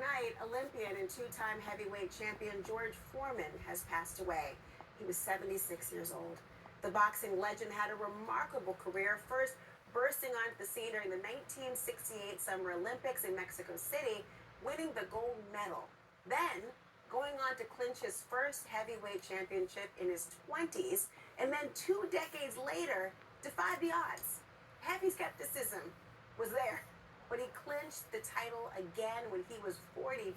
night, Olympian and two-time heavyweight champion George Foreman has passed away. He was 76 years old. The boxing legend had a remarkable career, first bursting onto the scene during the 1968 Summer Olympics in Mexico City, winning the gold medal. Then going on to clinch his first heavyweight championship in his 20s, and then 2 decades later, defied the odds. Heavy skepticism was there, but he clinched the title again when he was 45,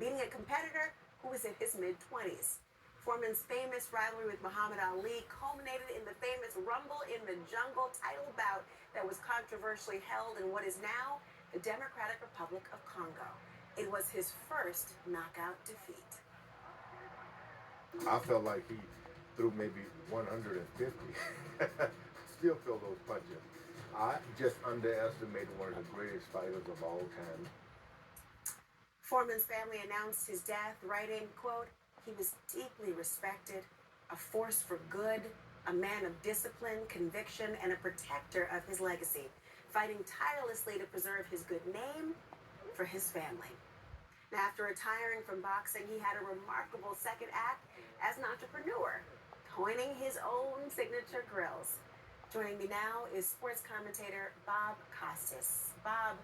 beating a competitor who was in his mid-20s. Foreman's famous rivalry with Muhammad Ali culminated in the famous Rumble in the Jungle title bout that was controversially held in what is now the Democratic Republic of Congo. It was his first knockout defeat. I felt like he threw maybe 150. Still feel those punches. I just underestimated one of the greatest fighters of all time. Foreman's family announced his death, writing, quote, "He was deeply respected, a force for good, a man of discipline, conviction, and a protector of his legacy, fighting tirelessly to preserve his good name for his family." Now, after retiring from boxing, he had a remarkable second act as an entrepreneur, coining his own signature grills. Joining me now is sports commentator Bob Costas. Bob,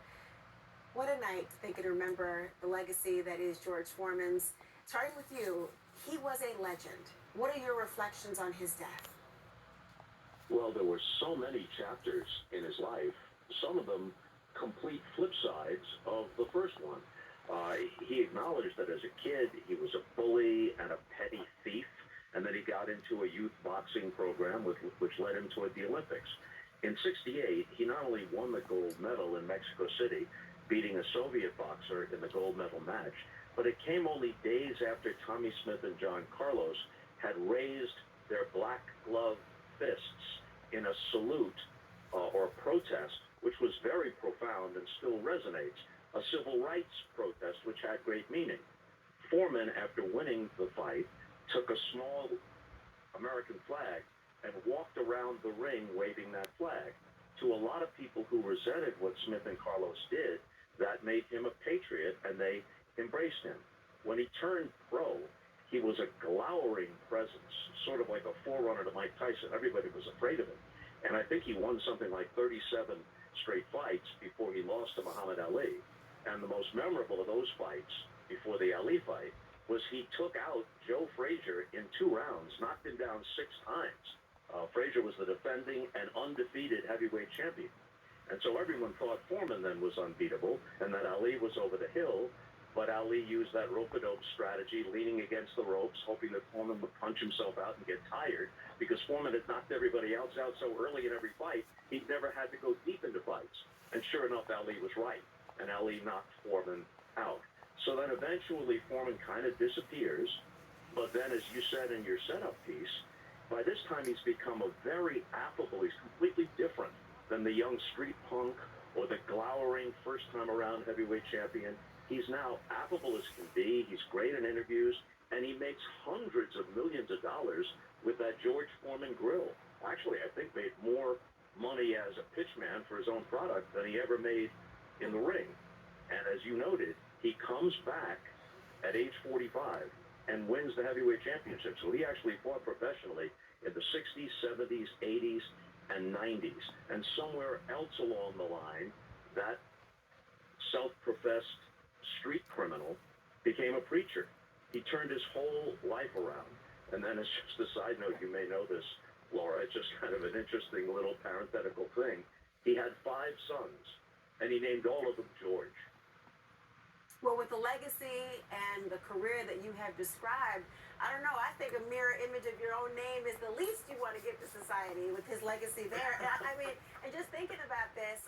what a night to think and remember the legacy that is George Foreman's. Starting with you, he was a legend. What are your reflections on his death? Well, there were so many chapters in his life, some of them complete flip sides of the first one. He acknowledged that as a kid, he was a bully and a petty thief, and then he got into a youth boxing program which led him toward the Olympics. In '68, he not only won the gold medal in Mexico City, beating a Soviet boxer in the gold medal match, but it came only days after Tommy Smith and John Carlos had raised their black glove fists in a salute or a protest, which was very profound and still resonates, a civil rights protest which had great meaning. Foreman, after winning the fight, took a small American flag and walked around the ring waving that flag. To a lot of people who resented what Smith and Carlos did, that made him a patriot, and they embraced him. When he turned pro, he was a glowering presence, sort of like a forerunner to Mike Tyson. Everybody was afraid of him. And I think he won something like 37 straight fights before he lost to Muhammad Ali. And the most memorable of those fights, before the Ali fight, was he took out Joe Frazier in 2 rounds, knocked him down 6 times. Frazier was the defending and undefeated heavyweight champion. And so everyone thought Foreman then was unbeatable and that Ali was over the hill, but Ali used that rope-a-dope strategy, leaning against the ropes, hoping that Foreman would punch himself out and get tired, because Foreman had knocked everybody else out so early in every fight, he'd never had to go deep into fights. And sure enough, Ali was right, and Ali knocked Foreman out. So then eventually Foreman kind of disappears, but then, as you said in your setup piece, by this time he's become a very affable, he's completely different than the young street punk or the glowering first-time-around heavyweight champion. He's now affable as can be, he's great in interviews, and he makes hundreds of millions of dollars with that George Foreman grill. Actually, I think made more money as a pitchman for his own product than he ever made in the ring. And as you noted, he comes back at age 45 and wins the heavyweight championship. So he actually fought professionally in the 60s, 70s, 80s, and 90s. And somewhere else along the line, that self-professed street criminal became a preacher. He turned his whole life around. And then, as just a side note, you may know this, Laura, it's just kind of an interesting little parenthetical thing. He had 5 sons, and he named all of them George. Well, with the legacy and the career that you have described, I don't know, I think a mirror image of your own name is the least you want to give to society with his legacy there. And I mean, and just thinking about this,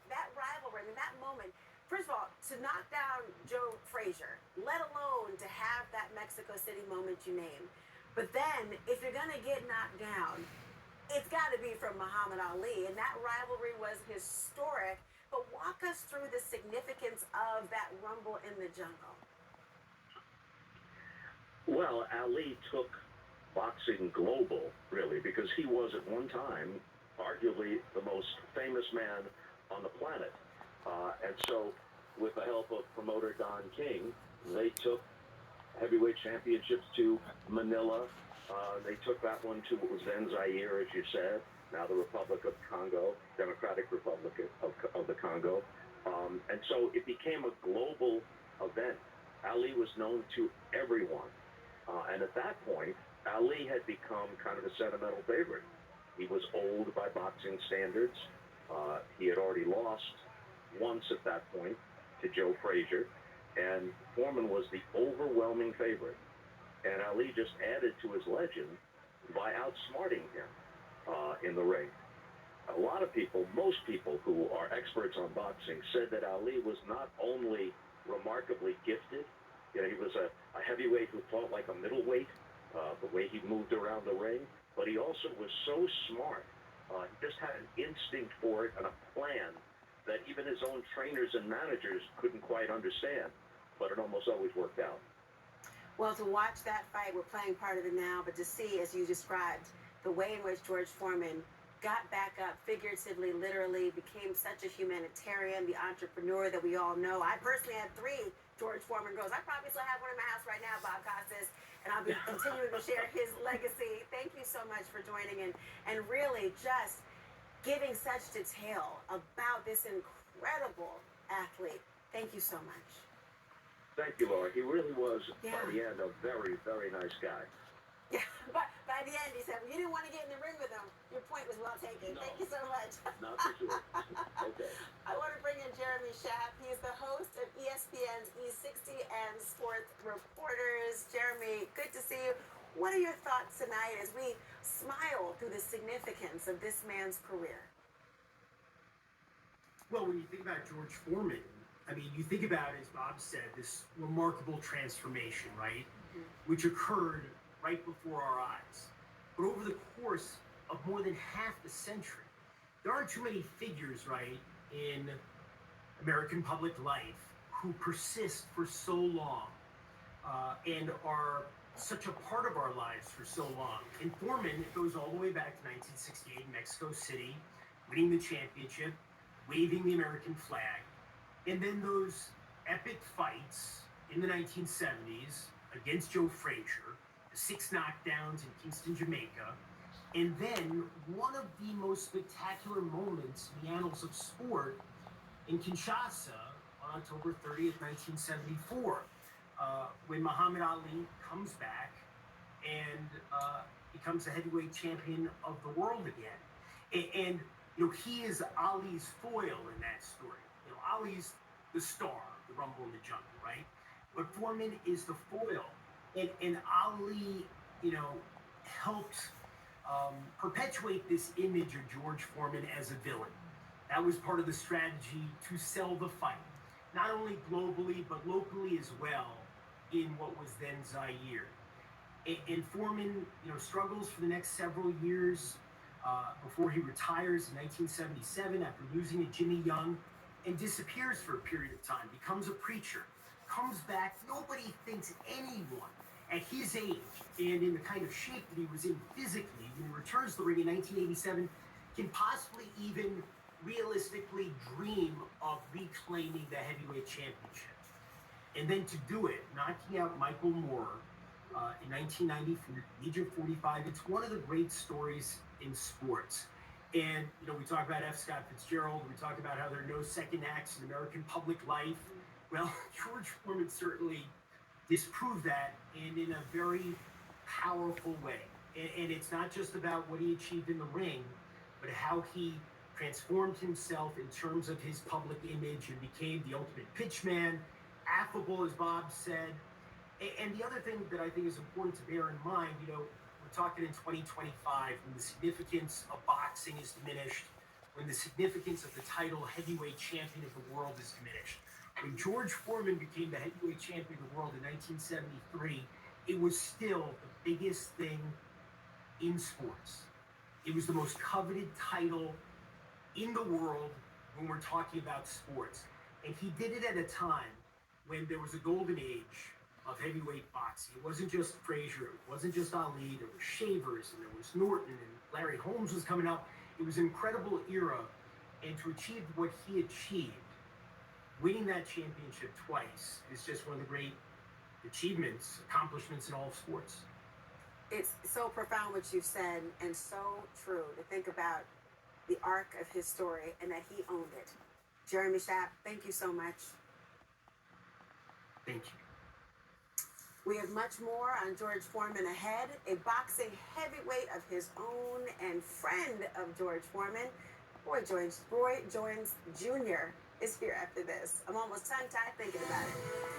that rivalry, I mean, that moment, first of all, to knock down Joe Frazier, let alone to have that Mexico City moment you named. But then, if you're going to get knocked down, it's got to be from Muhammad Ali. And that rivalry was historic. But walk us through the significance of that Rumble in the Jungle. Well, Ali took boxing global, really, because he was at one time arguably the most famous man on the planet. And so with the help of promoter Don King, they took heavyweight championships to Manila. They took that one to what was then Zaire, as you said, now the Republic of Congo, Democratic Republic of the Congo. And so it became a global event. Ali was known to everyone. And at that point, Ali had become kind of a sentimental favorite. He was old by boxing standards. He had already lost once at that point to Joe Frazier, and Foreman was the overwhelming favorite. And Ali just added to his legend by outsmarting him in the ring. A lot of people, most people who are experts on boxing, said that Ali was not only remarkably gifted, you know, he was a heavyweight who fought like a middleweight, the way he moved around the ring, but he also was so smart. He just had an instinct for it and a plan that even his own trainers and managers couldn't quite understand, but it almost always worked out. Well, to watch that fight, we're playing part of it now, but to see, as you described, the way in which George Foreman got back up figuratively, literally, became such a humanitarian, the entrepreneur that we all know. I personally had 3 George Foreman girls. I probably still have one in my house right now, Bob Costas, and I'll be continuing to share his legacy. Thank you so much for joining and really just giving such detail about this incredible athlete. Thank you so much. Thank you, Laura. He really was, by the end, a very, very nice guy. Yeah, but by the end, he said, well, you didn't want to get in the ring with him. Your point was well taken. No, Thank you so much. not for sure. Okay. I want to bring in Jeremy Schaap. He's the host of ESPN's E60 and Sports Reporters. Jeremy, good to see you. What are your thoughts tonight as we smile through the significance of this man's career? Well, when you think about George Foreman, I mean, you think about, as Bob said, this remarkable transformation, right? Mm-hmm. Which occurred right before our eyes. But over the course of more than half a century, there aren't too many figures, right, in American public life who persist for so long and are such a part of our lives for so long. And Foreman goes all the way back to 1968 in Mexico City, winning the championship, waving the American flag, and then those epic fights in the 1970s against Joe Frazier, the 6 knockdowns in Kingston, Jamaica, and then one of the most spectacular moments in the annals of sport in Kinshasa on October 30th, 1974, when Muhammad Ali comes back and becomes the heavyweight champion of the world again. And you know, he is Ali's foil in that story. You know, Ali's the star, the Rumble in the Jungle, right? But Foreman is the foil. And Ali, you know, helped perpetuate this image of George Foreman as a villain. That was part of the strategy to sell the fight, not only globally, but locally as well in what was then Zaire. And Foreman, you know, struggles for the next several years before he retires in 1977 after losing to Jimmy Young and disappears for a period of time, becomes a preacher, comes back. Nobody thinks anyone at his age and in the kind of shape that he was in physically when he returns to the ring in 1987 can possibly even realistically dream of reclaiming the heavyweight championship. And then to do it, knocking out Michael Moorer in 1990 from the age of 45, it's one of the great stories in sports. And, you know, we talk about F. Scott Fitzgerald, we talk about how there are no second acts in American public life. Well, George Foreman certainly disproved that, and in a very powerful way. And it's not just about what he achieved in the ring, but how he transformed himself in terms of his public image and became the ultimate pitchman, affable, as Bob said. And the other thing that I think is important to bear in mind, you know, we're talking in 2025 when the significance of boxing is diminished, when the significance of the title heavyweight champion of the world is diminished. When George Foreman became the heavyweight champion of the world in 1973, it was still the biggest thing in sports. It was the most coveted title in the world when we're talking about sports. And he did it at a time when there was a golden age of heavyweight boxing. It wasn't just Frazier, it wasn't just Ali, there were Shavers, and there was Norton, and Larry Holmes was coming up. It was an incredible era, and to achieve what he achieved winning that championship twice is just one of the great achievements, accomplishments in all of sports. It's so profound what you've said, and so true to think about the arc of his story and that he owned it. Jeremy Schaap, thank you so much. Thank you. We have much more on George Foreman ahead. A boxing heavyweight of his own and friend of George Foreman, Roy Jones Jr. is here after this. I'm almost tongue-tied thinking about it.